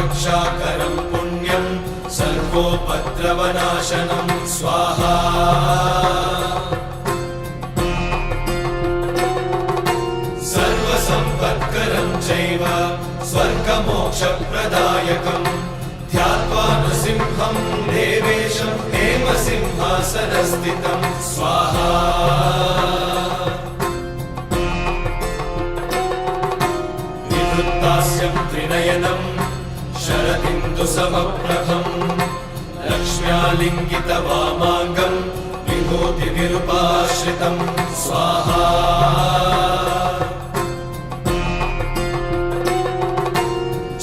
रक्षाकरं पुण्यं सर्वोपद्रवनाशनं स्वाहा सर्वसम्पत्करं चैव स्वर्गमोक्षप्रदायकं ध्यात्वा नृसिंहं देवेशं हेमसिंहासनस्थितं स्वाहा विवृत्तास्यं त्रिनयनं शरदिन्दुसमप्रभं लक्ष्म्यालिङ्गितवामाङ्गं विभूतिविरूपाश्रितं स्वाहा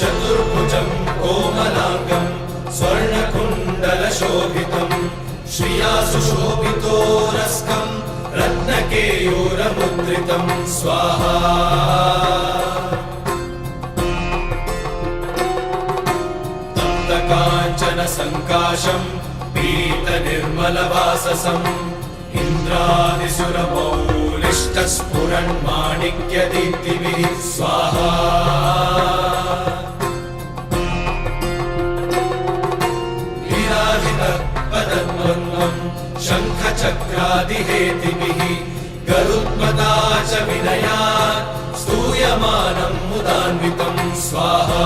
चतुर्भुजं कोमलाङ्गं स्वर्णकुण्डलशोभितं श्रिया सुशोभितोरस्कं रत्नकेयूरमुद्रितं स्वाहा काञ्चनसङ्काशं पीतनिर्मलवाससं इन्द्रादिसुरमौलिष्टस्फुरन्माणिक्यदीप्तिभिः स्वाहा हीराधितपदद्वन्द्वं शङ्खचक्रादिहेतिभिः गरुत्मता च विनयात् स्तूयमानं मुदान्वितं स्वाहा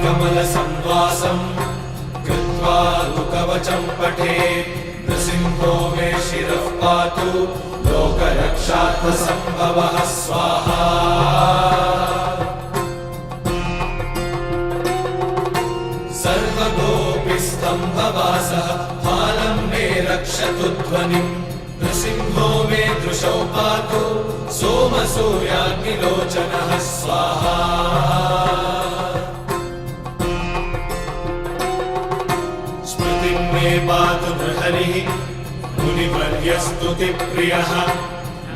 कमलसंवासं कृत्वा लुकवचं पठेत् नृसिंहो मे शिरः पातु लोकरक्षार्थसम्भवः स्वाहा सर्वगोपिस्तम्भवासः फालं मे रक्षतु ध्वनिं नृसिंहो मे दृशौ पातु सोमसूर्याग्निलोचनः स्वाहा मे पातु नृहरिः मुनिवर्यस्तुतिप्रियः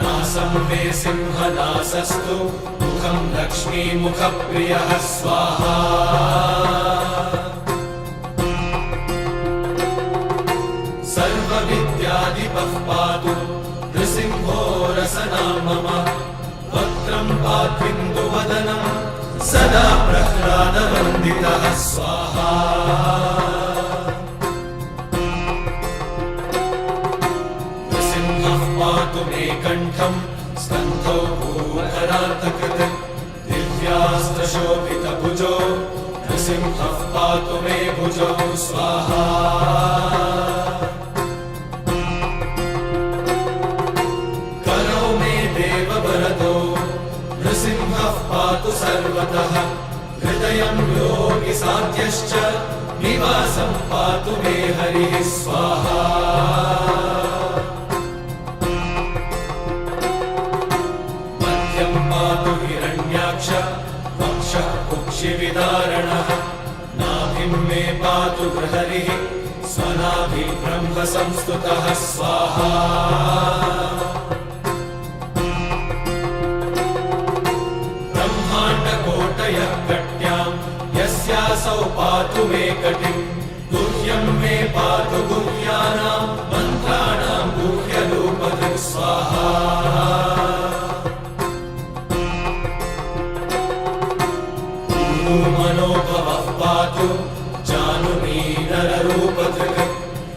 नासं मे सिंहनासस्तु मुखं लक्ष्मीमुखप्रियः स्वाहा सर्वविद्याधिपः पातु नृसिंहो रसना मम वक्त्रं पात्विन्दुवदनं सदा प्रह्लादवन्दितः स्वाहा पातु मे कण्ठं स्कन्धौ भूधरान्तकृत् दिव्यास्त्रशोभितभुजो नृसिंहः पातु मे भुजौ स्वाहा करौ मे देववरदो नृसिंहः पातु सर्वतः हृदयं योगिसाध्यश्च निवासं पातु मे हरिः स्वाहा पातु हिरण्याक्ष वक्षः कुक्षिविदारणः नाभिं मे पातु बृहरिः स्वनाभिः ब्रह्मसंस्तुतः स्वाहा ब्रह्माण्डकोटयः कट्यां यस्यासौ पातु मे कटिं गुह्यं मे पातु गुह्यानां मन्त्राणां गुह्यरूपधृक् स्वाहा मनोभवः पातु जानुनीनररूपधृक्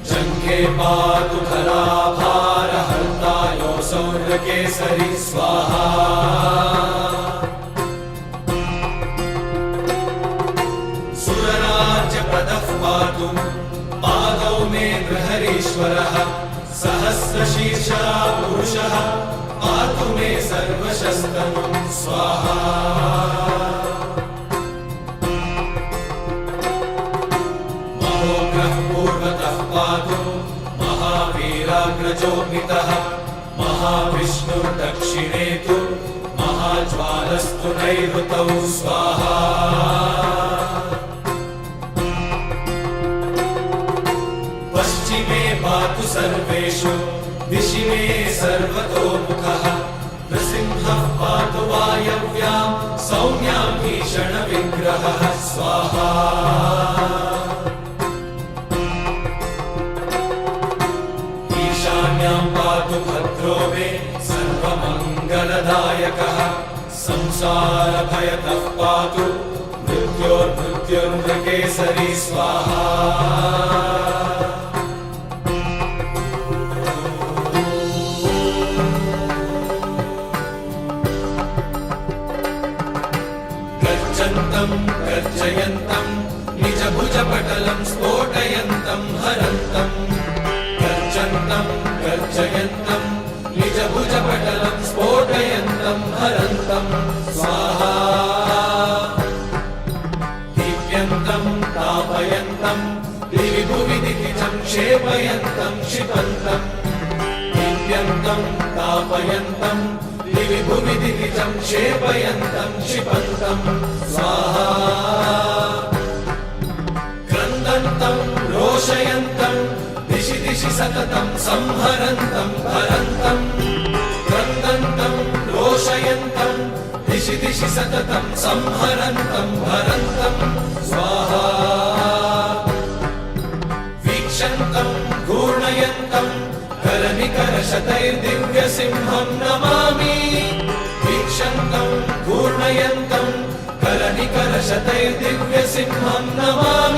जङ्घे पातु खराभारहर्तायो सौर्यकेसरी स्वाहा सुरराज्यप्रदः पातु पादौ मे बृहरीश्वरः सहस्रशीर्षा पुरुषः पातु मे सर्वशस्तनुं स्वाहा पूर्वतः पातु महावीराग्रजोऽग्नितः महाविष्णुर्दक्षिणे तु महाज्वालस्तु नैऋतौ स्वाहा पश्चिमे पातु सर्वेषु दिशि मे सर्वतोमुखः नृसिंहः पातु वायव्यां सौम्यां भीषणविग्रहः स्वाहा पातु भद्रो मे सर्वमङ्गलदायकः संसारभयतः पातु मृत्योर्मृत्युर्मृगेसरी स्वाहा। गर्जन्तं गर्जयन्तं निजभुजपटलं स्फोटयन्तं हरन्तं। गर्जन्तं गर्जयन्तं निजभुजपटलं स्फोटयन्तं हरन्तं स्वाहा। दीप्यन्तं तापयन्तं दिवि भुवि दितिजं क्षेपयन्तं क्षिपन्तं। दीप्यन्तं तापयन्तं दिवि भुवि दितिजं क्षेपयन्तं क्षिपन्तं स्वाहा। क्रन्दन्तं रोषयन्तं दिशि दिशि सततं संहरन्तं हरन्तं। क्रन्दन्तं रोषयन्तं दिशि दिशि सततं संहरन्तं हरन्तं स्वाहा। वीक्षन्तं घूर्णयन्तं करनिकरशतैर्दिव्यसिंहं नमामि। वीक्षन्तं घूर्णयन्तं करनिकरशतैर्दिव्यसिंहं नमामि।